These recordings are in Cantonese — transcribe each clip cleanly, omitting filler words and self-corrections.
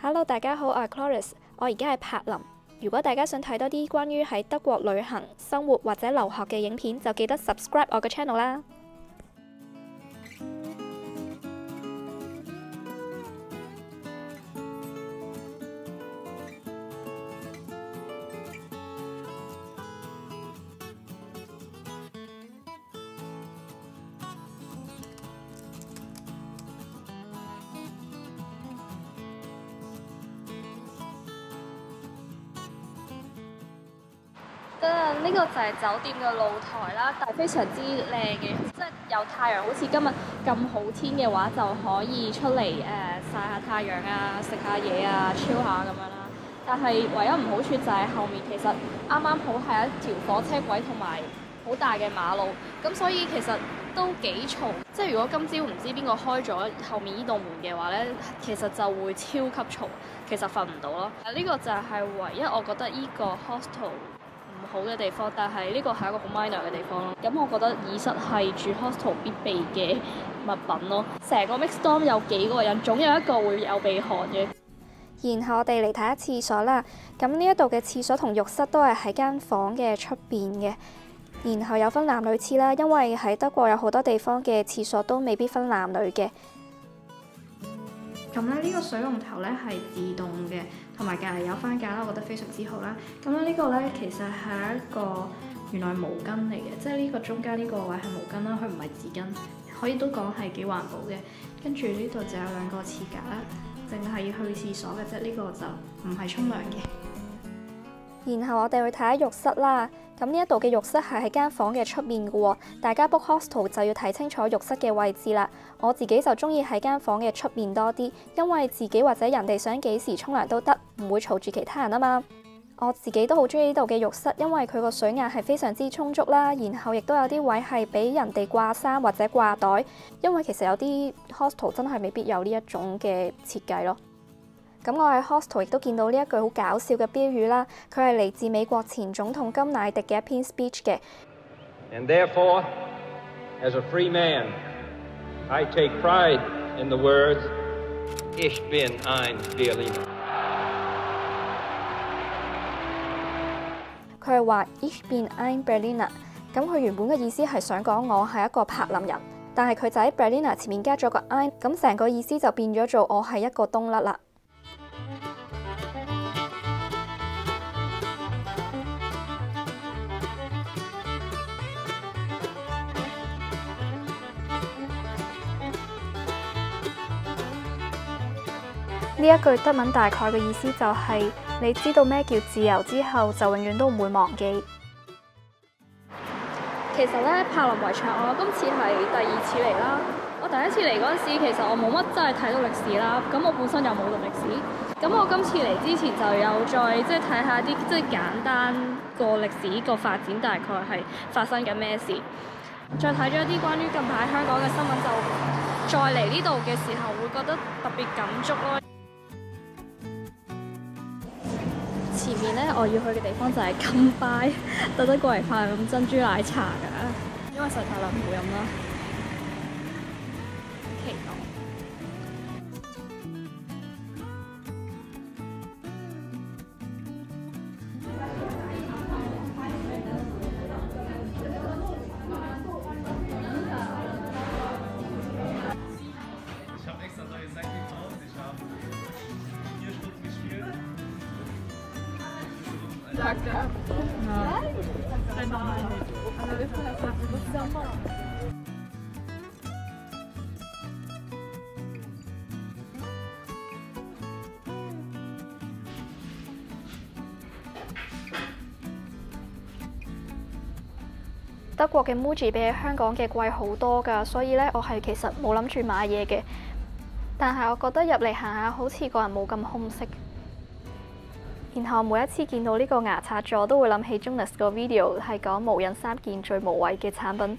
Hello， 大家好，我係 Chloris， 我而家係柏林。如果大家想睇多啲關於喺德國旅行、生活或者留學嘅影片，就記得 subscribe 我嘅 channel 啦。呢個就係酒店嘅露台啦，但係非常之靚嘅，即係有太陽，好似今日咁好天嘅話，就可以出嚟曬下太陽啊，食下嘢啊 ，chill 下咁樣啦。但係唯一唔好處就係後面其實啱啱好係一條火車軌同埋好大嘅馬路，咁所以其實都幾嘈。即係如果今朝唔知邊個開咗後面呢道門嘅話咧，其實就會超級嘈，其實瞓唔到咯。呢個就係唯一我覺得呢個 hostel好嘅地方，但係呢個係一個好 minor 嘅地方咯。咁我覺得耳塞係住 hostel 必備嘅物品咯。成個 mixed dorm 有幾個人，總有一個會有鼻鼾嘅。然後我哋嚟睇下廁所啦。咁呢一度嘅廁所同浴室都係喺間房嘅出邊嘅。然後有分男女廁啦，因為喺德國有好多地方嘅廁所都未必分男女嘅。咁咧呢個水龍頭咧係自動嘅，同埋隔離有番架啦，我覺得非常之好啦。咁咧呢個咧其實係一個原來毛巾嚟嘅，即係呢個中間呢個位係毛巾啦，佢唔係紙巾，可以都講係幾環保嘅。跟住呢度就有兩個廁格啦，淨係要去廁所嘅啫，呢個就唔係沖涼嘅。然後我哋去睇下浴室啦。咁呢一度嘅浴室係喺間房嘅出面嘅喎，大家 book hostel 就要睇清楚浴室嘅位置啦。我自己就中意喺間房嘅出面多啲，因為自己或者人哋想幾時沖涼都得，唔會嘈住其他人啊嘛。我自己都好中意呢度嘅浴室，因為佢個水壓係非常之充足啦，然後亦都有啲位係俾人哋掛衫或者掛袋，因為其實有啲 hostel 真係未必有呢一種嘅設計咯。咁我喺 hostel 亦都見到呢一句好搞笑嘅標語啦，佢係嚟自美國前總統甘迺迪嘅一篇 speech 嘅。And therefore, as a free man, I take pride in the words Ich bin ein Berliner。佢係話 Ich bin ein Berliner， 咁佢原本嘅意思係想講我係一個柏林人，但係佢就喺 Berliner 前面加咗個 ein， 咁成個意思就變咗做我係一個東甩啦。呢一句德文大概嘅意思就係你知道咩叫自由之後，就永遠都唔會忘記。其實咧，柏林圍牆我今次係第二次嚟啦。我第一次嚟嗰陣時，其實我冇乜真係睇到歷史啦。咁我本身又冇讀歷史，咁我今次嚟之前就有再即係睇下啲即係簡單個歷史個發展，大概係發生緊咩事。再睇咗一啲關於近排香港嘅新聞，就再嚟呢度嘅時候會覺得特別感觸咯。前面咧，我要去嘅地方就係金拜，特登過嚟快飲珍珠奶茶㗎，因為實在太耐唔好飲啦。期待。德國嘅 Muji 比起香港嘅貴好多㗎，所以咧我係其實冇諗住買嘢嘅。但係我覺得入嚟行下好似個人冇咁空隙。然後每一次見到呢個牙刷座，都會諗起 Jonas 個 video 係講無印3件最無謂嘅產品。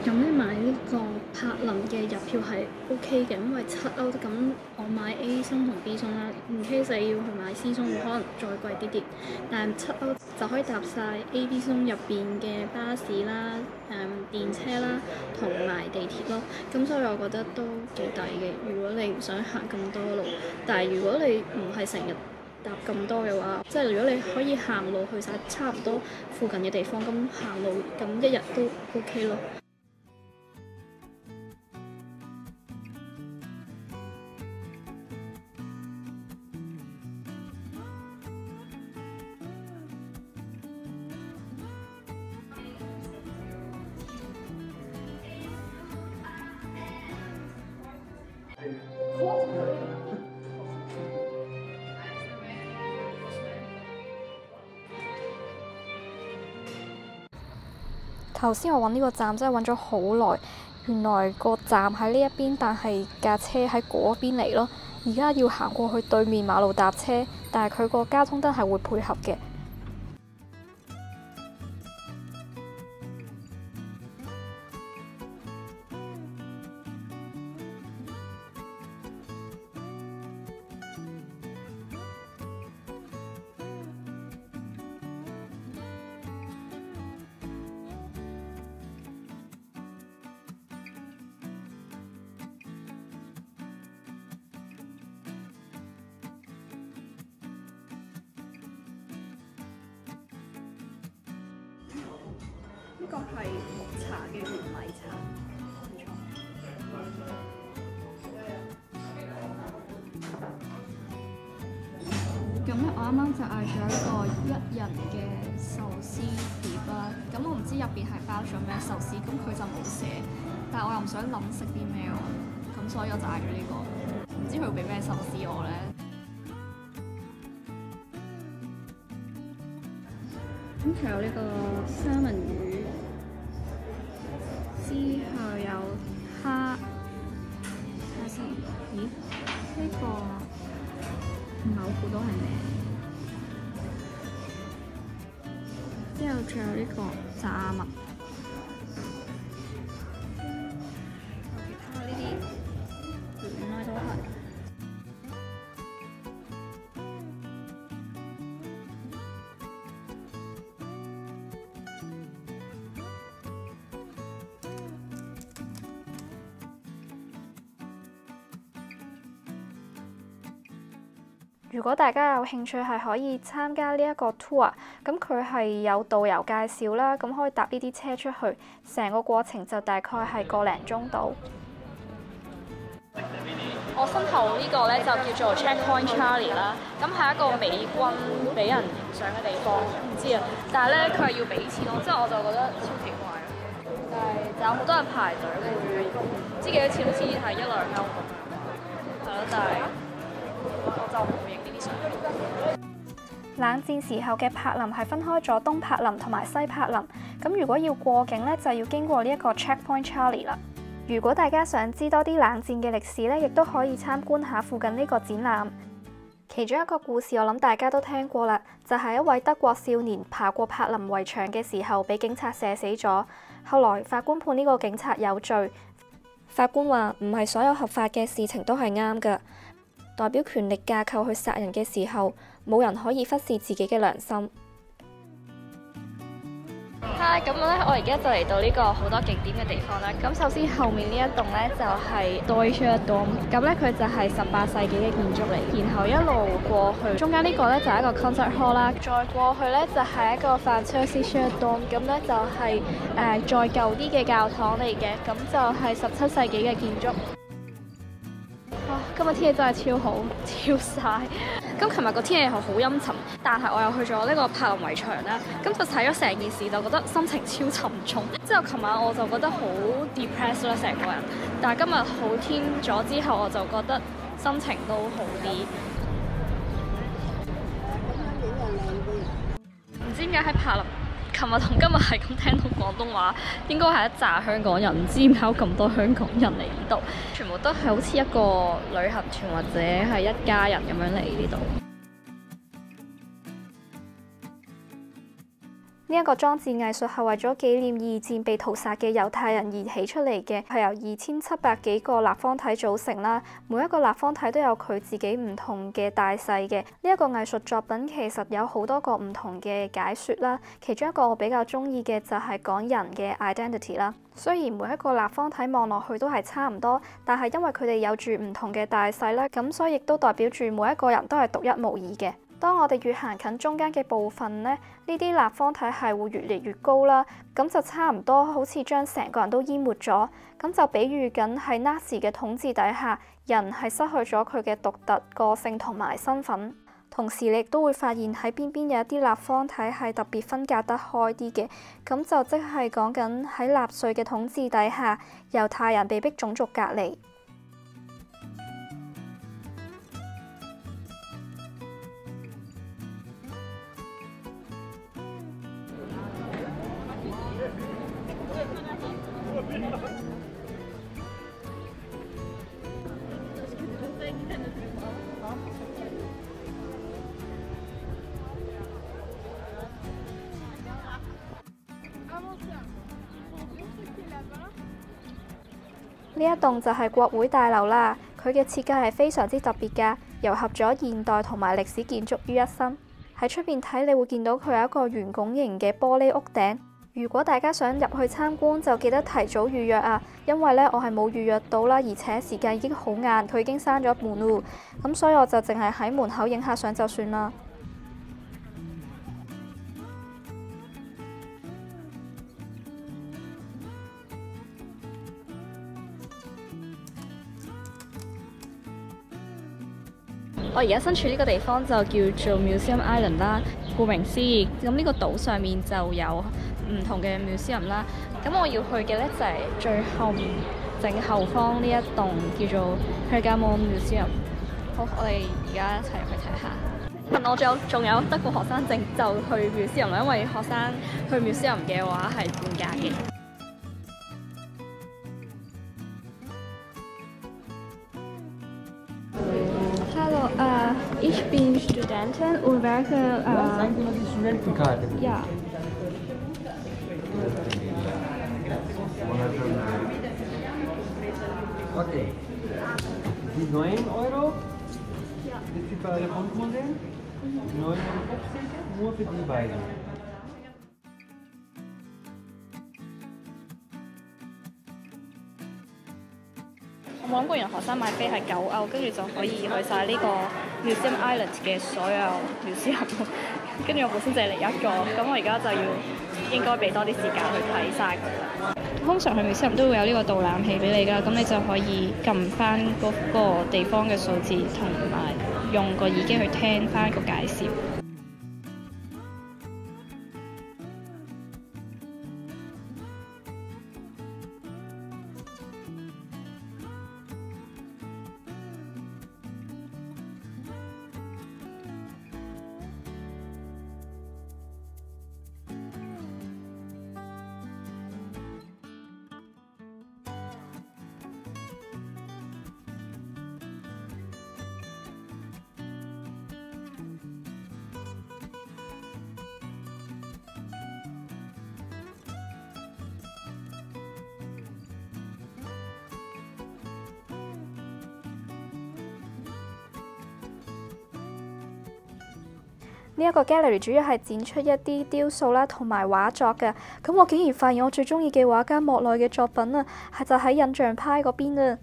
咁咧買呢個柏林嘅入票係 OK 嘅，因為7歐咁我買 A 松同 B 松啦，唔 case 你要去買 C 松，可能再貴啲啲，但係7歐就可以搭晒 A、B 松入邊嘅巴士啦、電車啦同埋地鐵咯，咁所以我覺得都幾抵嘅。如果你唔想行咁多路，但係如果你唔係成日搭咁多嘅話，即係如果你可以行路去晒差唔多附近嘅地方，咁行路咁一日都 OK 咯。頭先我揾呢個站真係揾咗好耐，原來個站喺呢一邊，但係架車喺嗰邊嚟咯。而家要行過去對面馬路搭車，但係佢個交通燈係會配合嘅。呢個係綠茶嘅玄米茶，咁咧，我啱啱就嗌咗一個1人嘅壽司碟啦。咁我唔知入邊係包咗咩壽司，咁佢就冇寫，但係我又唔想諗食啲咩喎，咁所以我就嗌咗呢個。唔知佢會俾咩壽司我咧？咁仲有呢個三文魚。之後有蝦，睇下先，咦？呢個唔係好估到係咩？之後仲有呢個炸物，其他呢啲原來都係。如果大家有興趣係可以參加呢一個 tour，咁佢係有導遊介紹啦，咁可以搭呢啲車出去，成個過程就大概係個零鐘度。我身後呢個咧就叫做 Checkpoint Charlie 啦，咁係一個美軍俾人影相嘅地方，唔知啊，但係咧佢係要俾錢咯，之後我就覺得超奇怪咯。但係就有好多人排隊嘅，唔知幾多錢，好似係1-2歐咁樣，係咯，但係我就唔會影呢啲相。冷戰時候嘅柏林係分開咗東柏林同埋西柏林，咁如果要過境呢，就要經過呢一個 Checkpoint Charlie 啦。如果大家想知多啲冷戰嘅歷史呢，亦都可以參觀下附近呢個展覽。其中一個故事我諗大家都聽過啦，就係一位德國少年爬過柏林圍牆嘅時候，俾警察射死咗。後來法官判呢個警察有罪。法官話唔係所有合法嘅事情都係啱㗎，代表權力架構去殺人嘅時候，冇人可以忽視自己嘅良心。Hi，咁咧我而家就嚟到呢個好多景點嘅地方啦。咁首先後面呢一棟咧就係 Deutscher Dom， 咁咧佢就係18世紀嘅建築嚟。然後一路過去，中間呢個咧就係一個 concert hall 啦。再過去咧就係一個 Französischer Dom， 咁咧就係再舊啲嘅教堂嚟嘅。咁就係17世紀嘅建築。今日天氣真係超好，超曬。咁琴日個天氣係好陰沉，但係我又去咗呢個柏林圍牆啦，咁就睇咗成件事，就覺得心情超沉重。之後琴晚我就覺得好 depressed 啦，成個人。但係今日好天咗之後，我就覺得心情都好啲。唔知點解喺柏林，琴日同今日係咁聽到廣東話，應該係一紮香港人，唔知點解有咁多香港人嚟呢度，全部都係好似一個旅行團或者係一家人咁樣嚟呢度。呢一個裝置藝術係為咗紀念二戰被屠殺嘅猶太人而起出嚟嘅，係由2700幾個立方體組成啦。每一個立方體都有佢自己唔同嘅大細嘅。呢一個藝術作品其實有好多個唔同嘅解說啦。其中一個我比較中意嘅就係講人嘅 identity 啦。雖然每一個立方體望落去都係差唔多，但係因為佢哋有住唔同嘅大細啦，咁所以亦都代表住每一個人都係獨一無二嘅。當我哋越行近中間嘅部分呢，呢啲立方體係會越嚟越高啦，咁就差唔多好似將成個人都淹沒咗，咁就比喻緊喺 Nazi 嘅統治底下，人係失去咗佢嘅獨特個性同埋身份。同時你亦都會發現喺邊邊有一啲立方體係特別分隔得開啲嘅，咁就即係講緊喺納粹嘅統治底下，猶太人被逼種族隔離。呢一棟就係國會大樓啦，佢嘅設計係非常之特別㗎，糅合咗現代同埋歷史建築於一身。喺出邊睇，你會見到佢有一個圓拱形嘅玻璃屋頂。如果大家想入去參觀，就記得提早預約啊，因為呢，我係冇預約到啦，而且時間已經好晏，佢已經閂咗門咯，咁所以我就淨係喺門口影下相就算啦。我而家身處呢個地方就叫做 Museum Island 啦。顧名思義，咁呢個島上面就有唔同嘅 museum 啦。咁我要去嘅呢，就係最後面正後方呢一棟叫做 Pergamon Museum。好，我哋而家一齊去睇下。問我仲有德國學生證就去 museum 啦，因為學生去 museum 嘅話係半價嘅。Hallo, ich bin Studentin und werke. Zeigen Sie mal die Studentenkarte. Ja. Okay. Die 9 Euro ist die für alle Fundmuseen. 9,50 Euro nur für die beiden. 我諗過原來學生買飛係9歐，跟住就可以去晒呢個 Museum Island 嘅所有 museum。跟住我本身就係嚟一個，咁我而家就要應該俾多啲時間去睇晒佢啦。通常去 museum 都會有呢個導覽器俾你㗎，咁你就可以撳翻嗰個地方嘅數字，同埋用個耳機去聽翻個介紹。呢一個 gallery 主要係展出一啲雕塑啦，同埋畫作嘅。咁我竟然發現我最中意嘅畫家莫奈嘅作品啊，係就喺印象派嗰邊啊！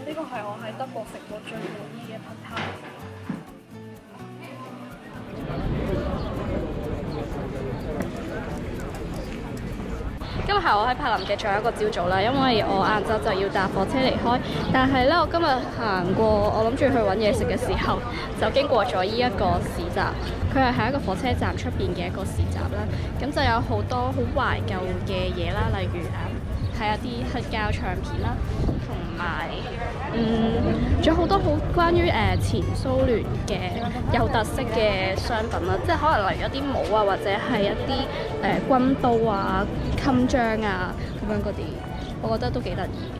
呢個係我喺德國食過最滿意嘅 pad thai。今日係我喺柏林嘅最後一個朝早啦，因為我晏晝就要搭火車離開。但係咧，我今日行過，我諗住去揾嘢食嘅時候，就經過咗呢一個市集。佢係喺一個火車站出邊嘅一個市集啦。咁就有好多好懷舊嘅嘢啦，例如睇下啲黑膠唱片啦，同埋仲有好多好關於前蘇聯嘅有特色嘅商品啦，即係可能例如一啲帽啊，或者係一啲軍刀啊、襟章啊咁樣嗰啲，我覺得都幾得意。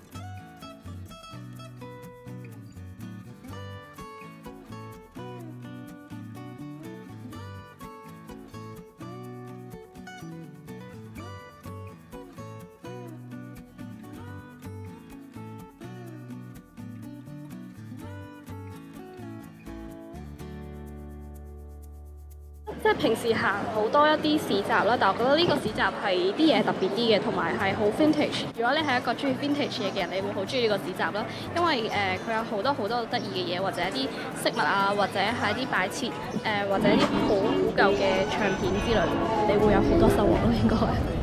即係平時行好多一啲市集啦，但係我覺得呢個市集係啲嘢特別啲嘅，同埋係好 vintage。如果你係一個中意 vintage 嘢嘅人，你會好中意呢個市集啦，因為佢有好多得意嘅嘢，或者一啲飾物啊，或者係一啲擺設，或者一啲好古舊嘅唱片之類，你會有好多收穫咯，應該係。